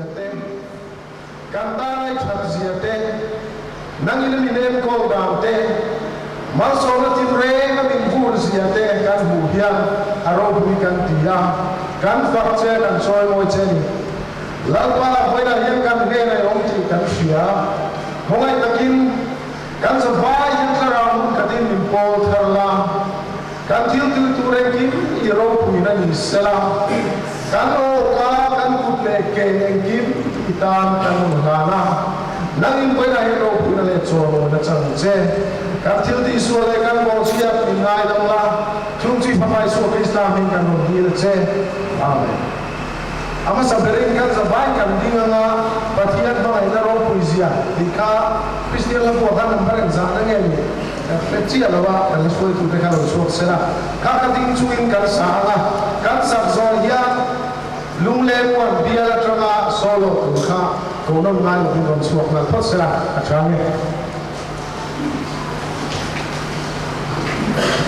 ziate kantai thak ziate nangin minem ko dante malsona timre na minvul ziate kan buhian aro bui kan tia kan fakche kan soy moi cheni lalpa hoina hian kan ne na yong ti kan sia hongai takin kan sabai yan karam kadin min pol tharla kan til tu rekin iro puina ni sela kan o ka kan kutle ke engkim itan kan ngana nangin hoina iro puina le choro na chang che kan til ti so le kan mo sia pingai dang la chung chi phamai so krista min kan no hi le che amen ama saberin kan sabai kan dinganga pathian bangai na ro puisia dikha kristian la ko kan number exam na nge fetchi alawa kan so tu dekha lo so sela ka ka ding chuin kan sanga kan sak zo ya lungle wan bia la tranga solo kha ko no ngai lo kon suak na thot sela atrange Hãy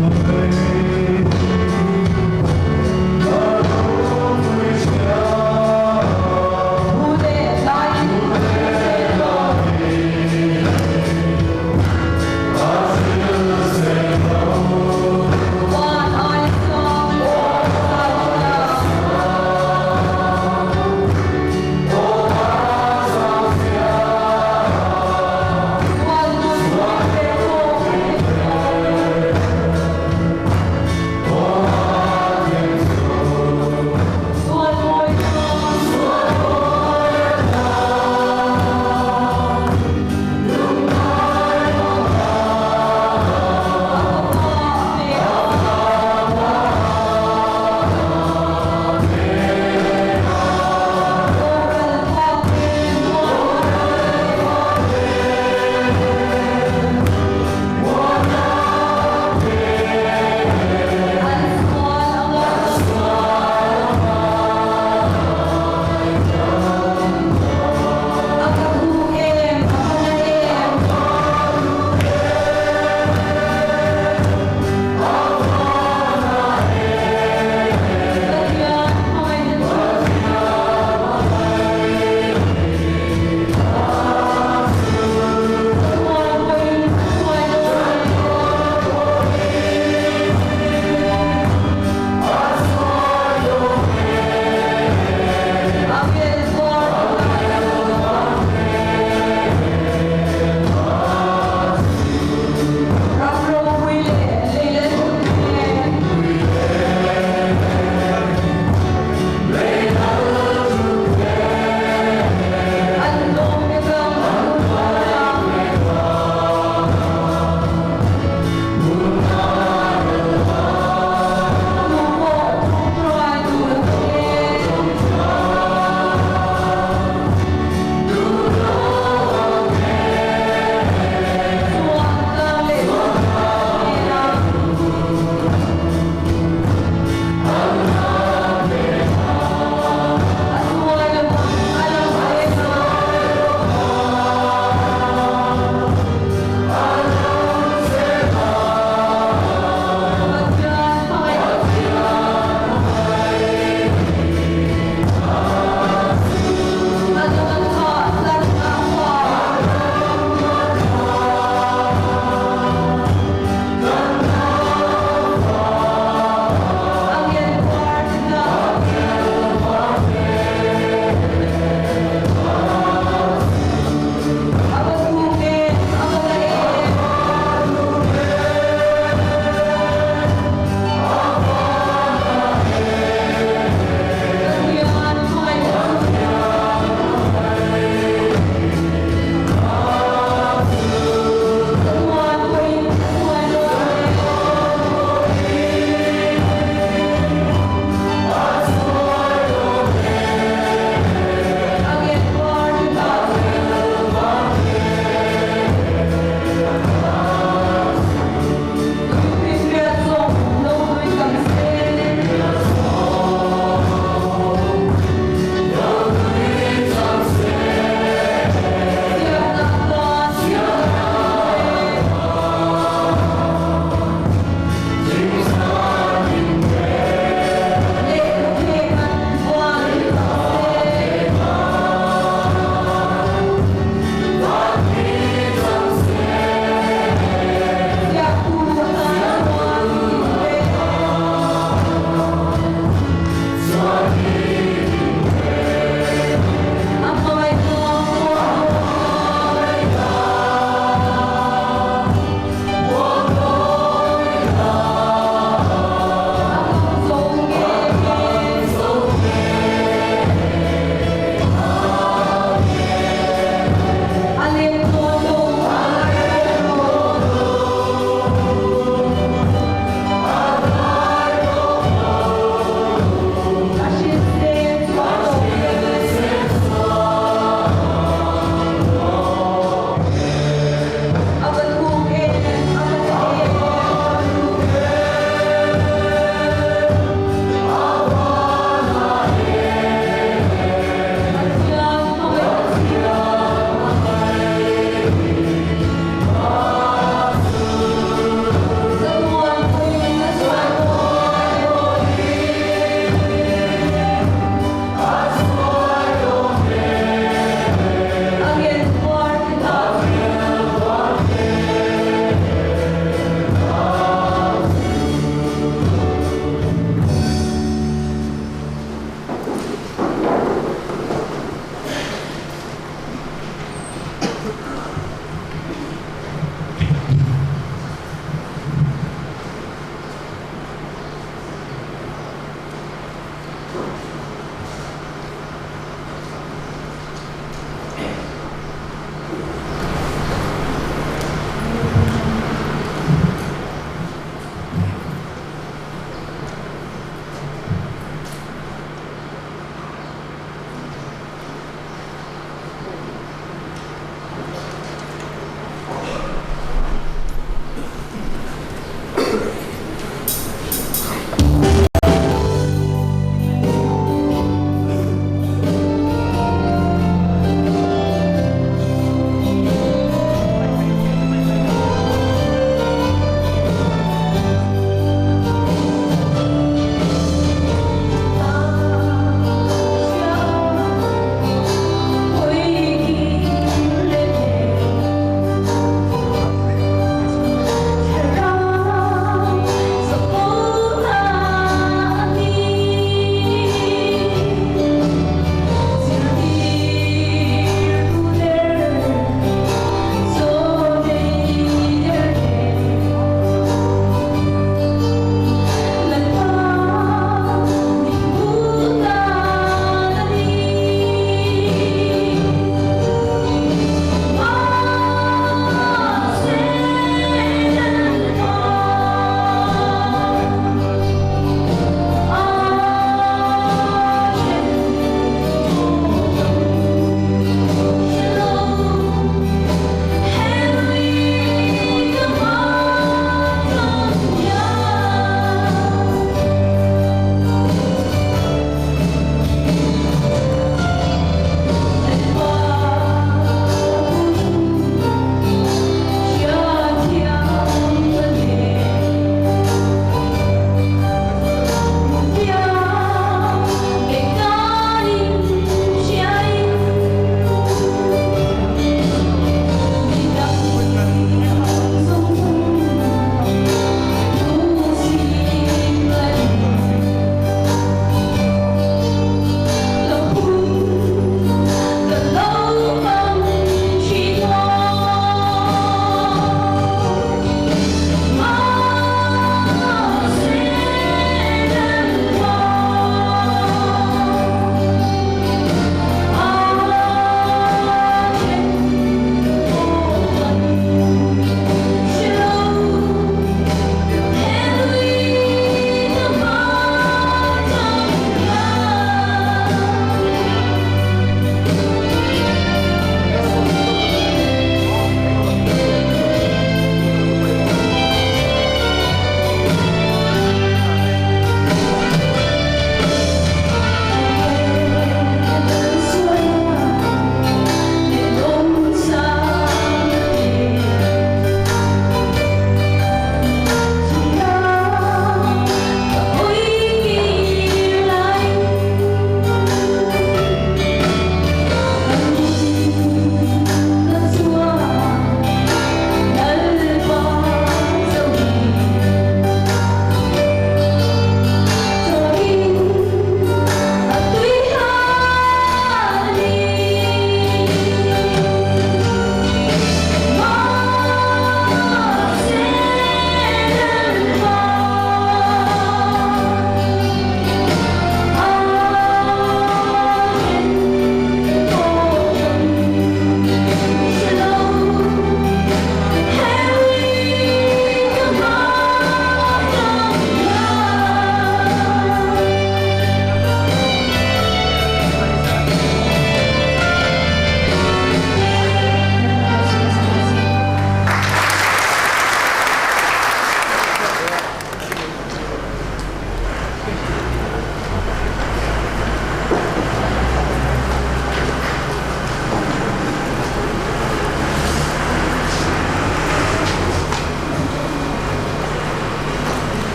subscribe cho kênh Ghiền Mì Gõ để không bỏ lỡ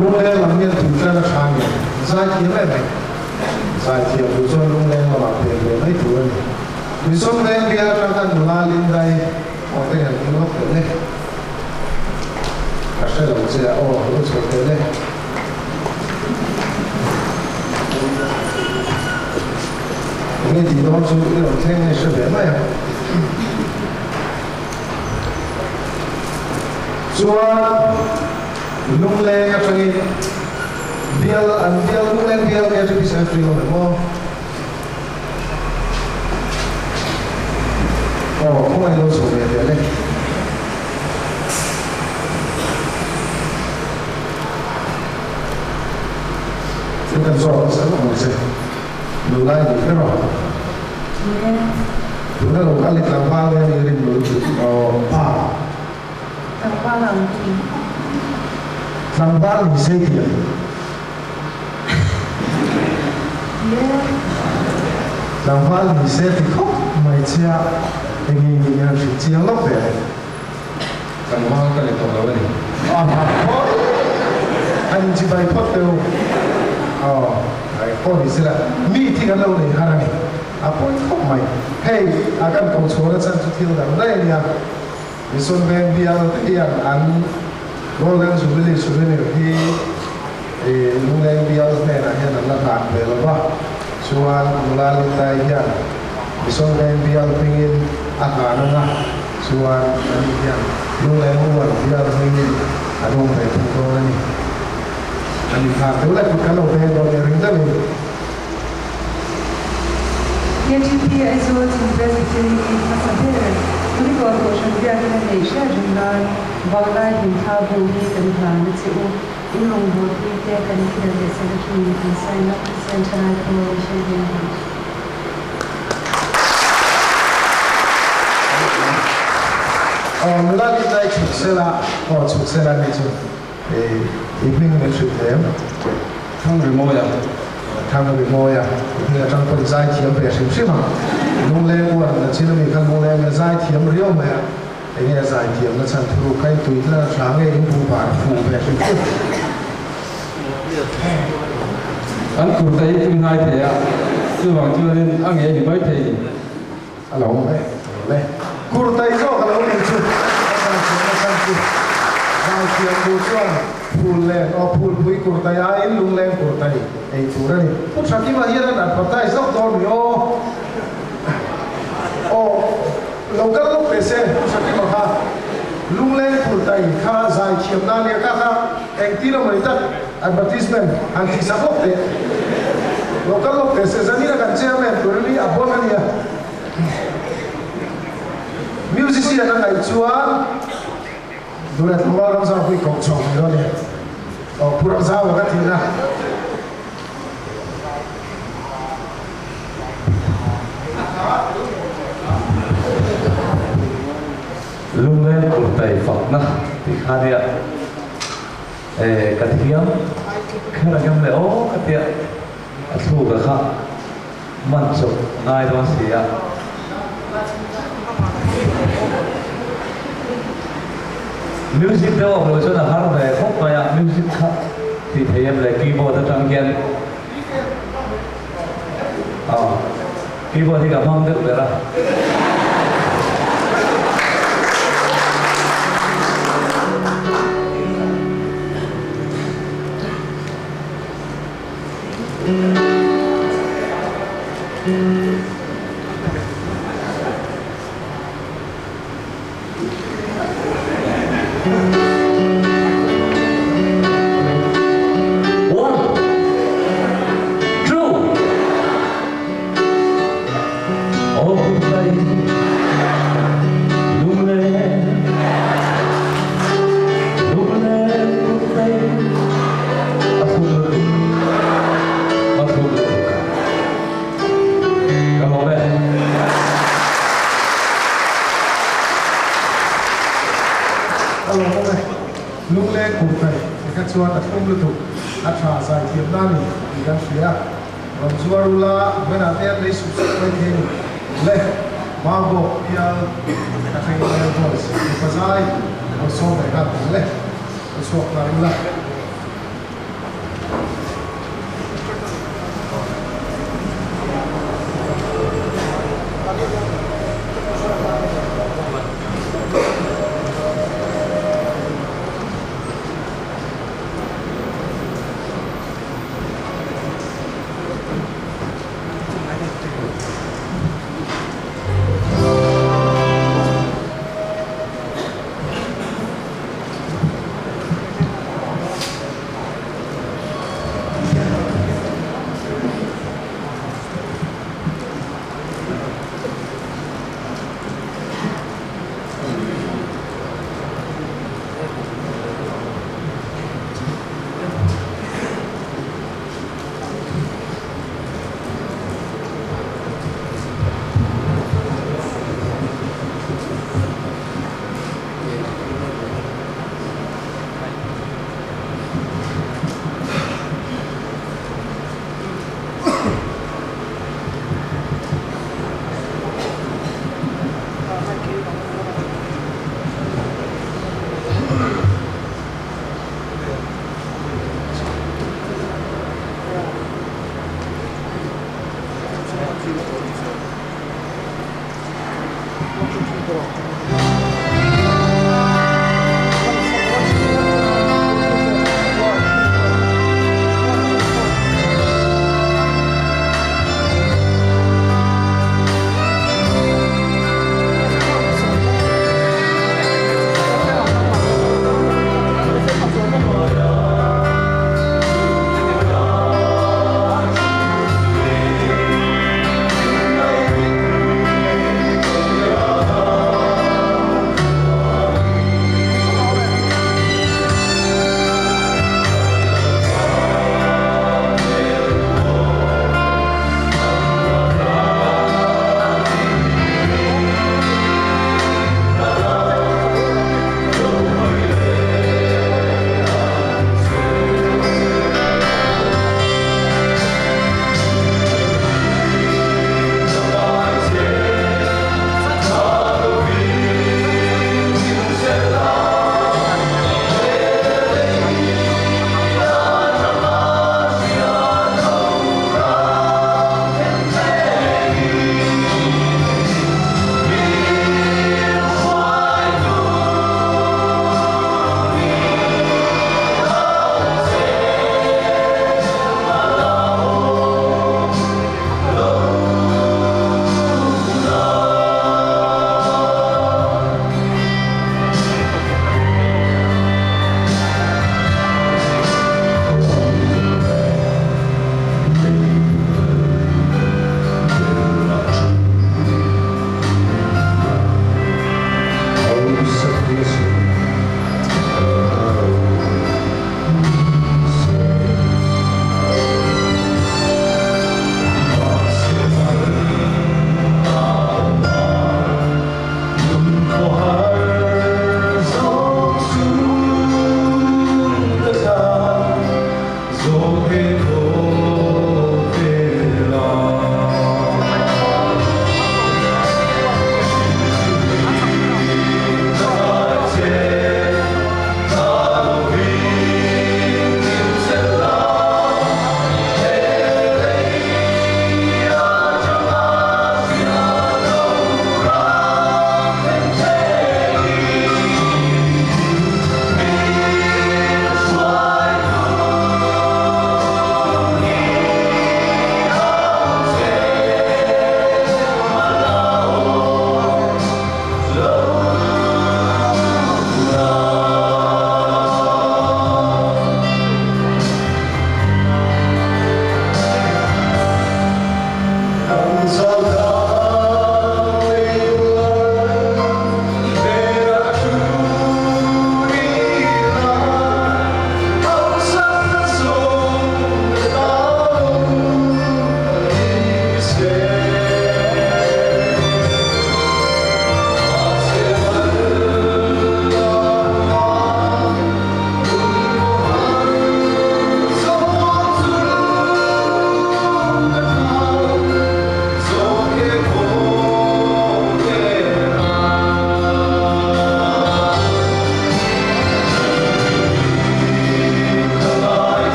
lung lên làm nhiên thủ ra là sang nhỉ giải thiếm này này giải thiếm của xuân lung lên mà bảo tiền về mấy tuổi này vì xuân lên kia trong căn của la lên đây có thể là những lúc tới đây sẽ là một xe ô lúc xuống tới đây nghe thì đó chú cái đầu thanh này sẽ bé này chúa lung lên cái gì biel ăn biel lung lên biel cái gì sẽ free rồi mà không ai lâu xuống về đây chúng ta so sẽ là một sự lưu lại những cái rồi chúng ta cũng đã lịch làm bao nhiêu người định đối làm ba làm gì làm ba thì xây tiền làm ba thì xây thì khóc mày chia thì mình là chỉ chia lóc về làm ba cái này còn đâu này anh chỉ bay thoát đâu có gì sẽ là mi thì cái lâu này hà này bôi khóc mày hey akan cầu số là chân chút thiếu đằng đây nha vì xuân ven bia thì ăn ngô lên xuống bên này thì lúc này bia này là hiện là hạt về rồi ba xuân là lên tay nha vì xuân ven bia pingin ăn nữa xuân ăn bia lúc này mua bia pingin ăn không phải không có này anh hạt nếu lại cái lẩu ven rồi thì ring ra liền EGP изолирован безопасный пассажир. Прикол очень приятный еще журнал Волга Димха Буни Димха Нцу Илон Боти Те Каникида Десерачни Инсайна Центральная Коалиция Димха. Mulai dari cuksela, cuksela ni tu, evening ni tu dem, thang remoya, ni macam pun zai tiam beresim sih mah, nunglen buat, nanti ni kan nunglen zai tiam riau mah, ini zai tiam, nanti tu kai tu itu lah sangat ini bubar, beresim sih. Anh cụ thể thứ hai thế à, chứ bằng chưa nên anh ấy thì mấy thì, alo đây. Kurtai zo kalau ni tu, zai tiam bukan full len, full bui kurtai ain lung len kurtai, tu ni. Pun sakit mahir dan advertise zo dor yo. Local lo pese, sakit mahal. Lung len kurtai, kah zai tiam nani kah tiro merita advertisement anti sabok te. Local lo pese, zani nak chairman tu ni abon ni ya. Musician yang lain cuan, dulu itu orang zaman kui kocok ni loh ni, pura zaman kan tidak. lung lên của tây Phật na thì khai địa, cái thiam, khi là cái lễ cái tiệt, thu cái khác, mình chụp ngay đó xí à. Music đó rồi cho là hát về khúc bài music khác thì thấy em là keyboard ở trong kia keyboard thì cảm ơn được rồi lung lên cùng phải các chúa đặt không lưu thủ ắt trả giải thiệp nam thì đang phía còn chúa rula bên nào tên lấy sụp sụp bên thế lên bao bộ bia các thầy lên rồi thì phải giải một số để gặp lên một số là rula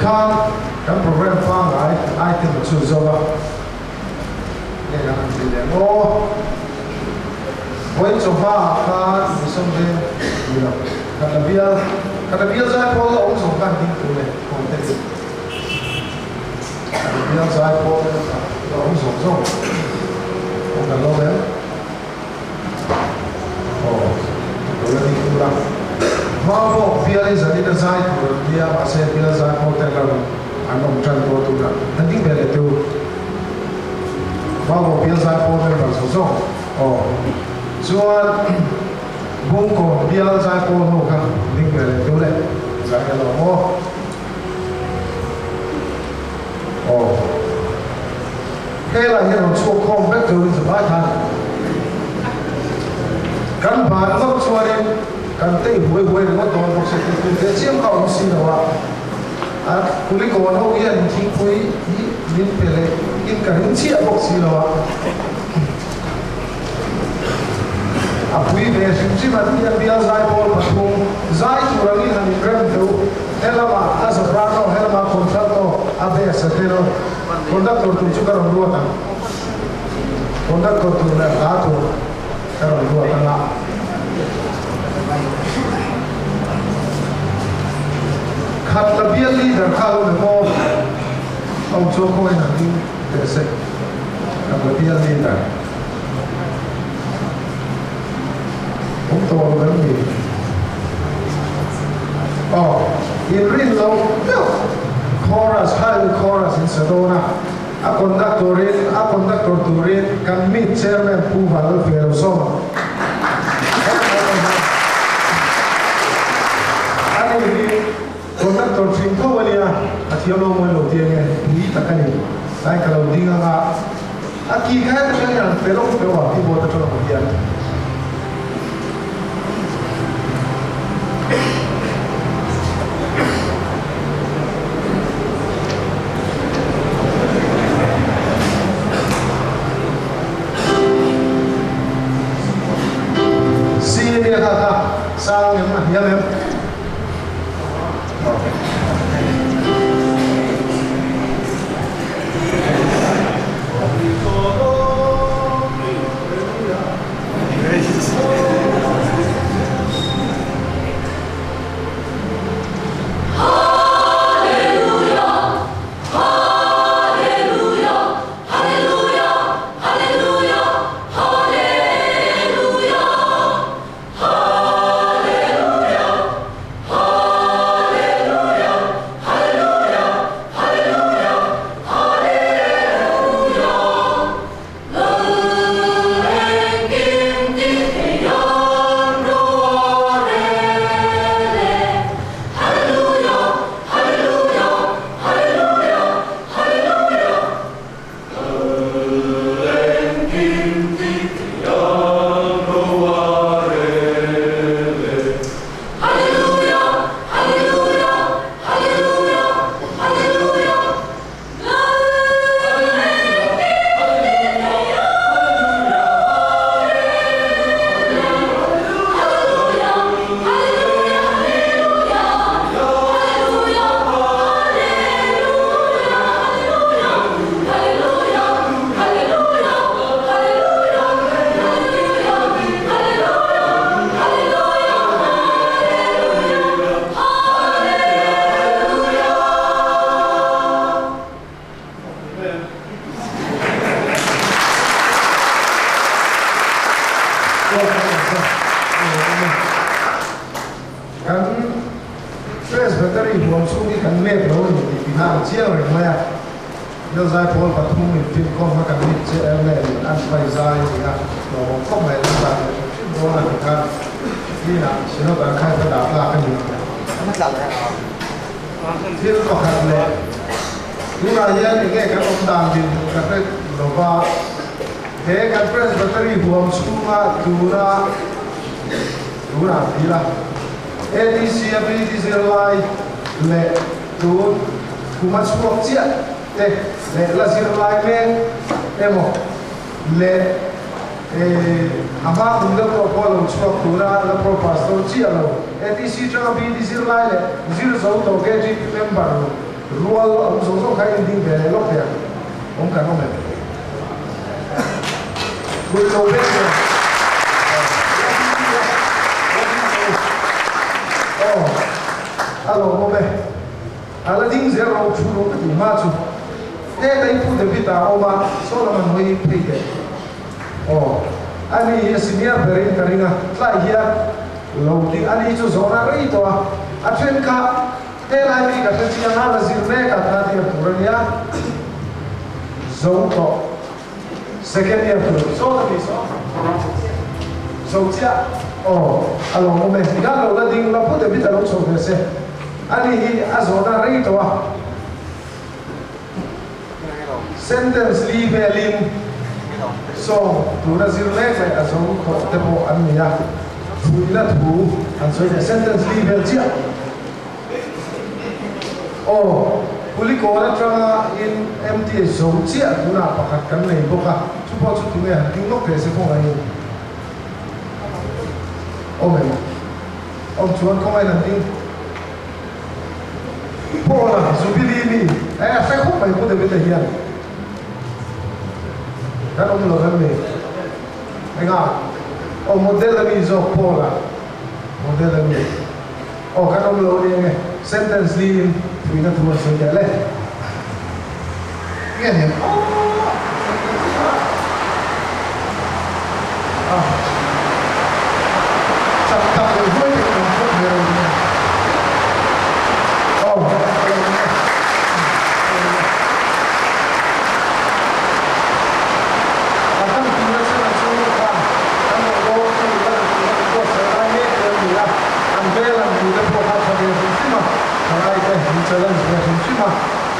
Kan kan program fang ai tin chu zola ne ga an tin le o point so ha ka ni som de ni la kada bia za ko la o so kan tin tu le ko te kada bia za ko la o so so o ka lo le hay giờ đi ra giải của dia mà sẽ đi ra giải của tên là anh ông Trần Tô Tu ra anh đi về để tu bao gồm đi giải của tên là số số cho bung cổ đi ra giải của nó cả đi về để tu lên giải cái đó thế là hiện một số không biết từ từ bao tháng căn bản nó cho nên căn tây huế huế nó toàn một sự kiện chiếm không xin đâu à cú lý còn hậu yên thì quý nhìn về lại in cả những chiếc bọc xin đâu à quý về chỉ mà đi ăn bia giải bol mà không giải chủ là đi hàng gram đâu thế là mà as a bravo thế là mà contrato abe sẽ thế rồi conductor tu juga orang dua kan conductor tu nak satu orang dua kan lah khat tabiat leader kalau demo ông cho coi là đi để xem khat tabiat leader ông to lớn gì in rin lâu chorus high chorus in Sedona a conductor turin can meet chairman Puval Ferozoma ani conductor trin ko walia athiolo mo lo tienge ni takani sai kalau dinga nga aki ka ta yang pero wa ti bo ta cholo dia sang em mà em presbytery huam sumi kan lep lo ni pihang chiang reng maya lo zai pol pathum ni fin kom ha kan ni che le an pai zai ni ha lo kom mai lo ba lo na ka ni na sino ka khai ta da la kan ni ma la la fil ko khat le ni na ya ni ke kan om dam din ka te lo ba he kan presbytery huam suma dura pila ADC ability zero line le tu kumat suap cia le la zero line men emo le ama bunda propolo suap tura la propasto cia lo ADC jang ability zero line le zero zo to geji member rual am zo zo kai ding be lo ya om kan om good lo be alo mobe ala ding zero chulo ka di machu te dai pu de vita oma Solomon hoi peke ani senior berin karina tla hia lo ding ani chu zona ri to a train ka te lai mi ka chi ana la zir me ka ta ti turania zo to second year tu so la mi so chia oh alo mo me ga lo la ding la pu de bi ta lo so se ani hi azona rei to sentence leave elin so tu na zir le ka azon ko te mo an mi ya tu ila tu an so sentence leave el chia oh puli ko na tra in MTA so chia tu na pakhat kan nei boka chu po chu tu me ding nok te se ko ngai oh me ông chuan không ai làm đi bộ là zubili ni ai phải không phải có thể biết hiện các ông lo làm gì anh à ông model là gì zo bộ là model là gì các ông lo đi nghe sentence đi thì nó thua sự cái lên nghe nhỉ chặt chặt rồi vui thì cũng không nhiều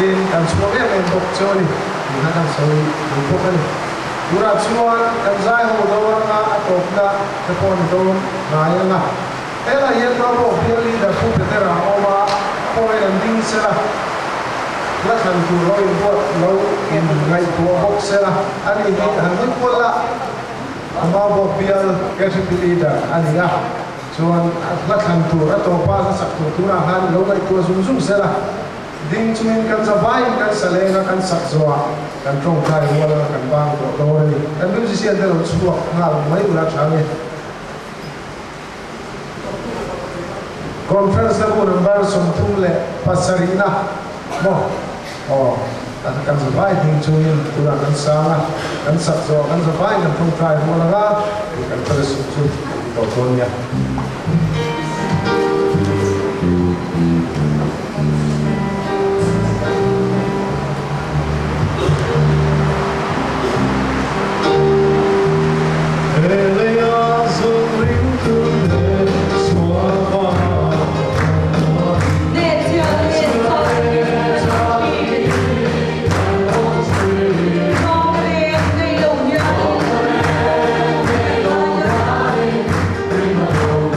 din kan suami yang doktori kita kan soi bukan urat semua kan saya mau dorong atau tidak tepon dorong naya na ela yang tahu pilih dah pun betera oma koi dan ding serah lah kan tu loi buat lau in ngai tua box serah ani ini hantu pola ama buat biar kerja pilih dah ani ya cuman lah kan tu atau pas saktu tu nak han lau ngai tua sum serah ding chuin kan zawai kan salenga kan sakzwa kan trong kai wala kan bang do do ni kan du si sian de lo chuwa ngal mai ula change conference la ko number som tum le pasarina mo kan zawai ding chuin ula kan sanga kan sakzwa kan zawai kan trong kai wala ga kan terus chu do do nya Hãy subscribe cho kênh Ghiền Mì Gõ để không bỏ lỡ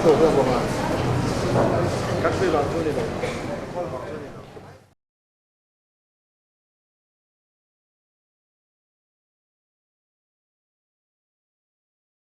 thổ ra vào cắt đi vào thôi đi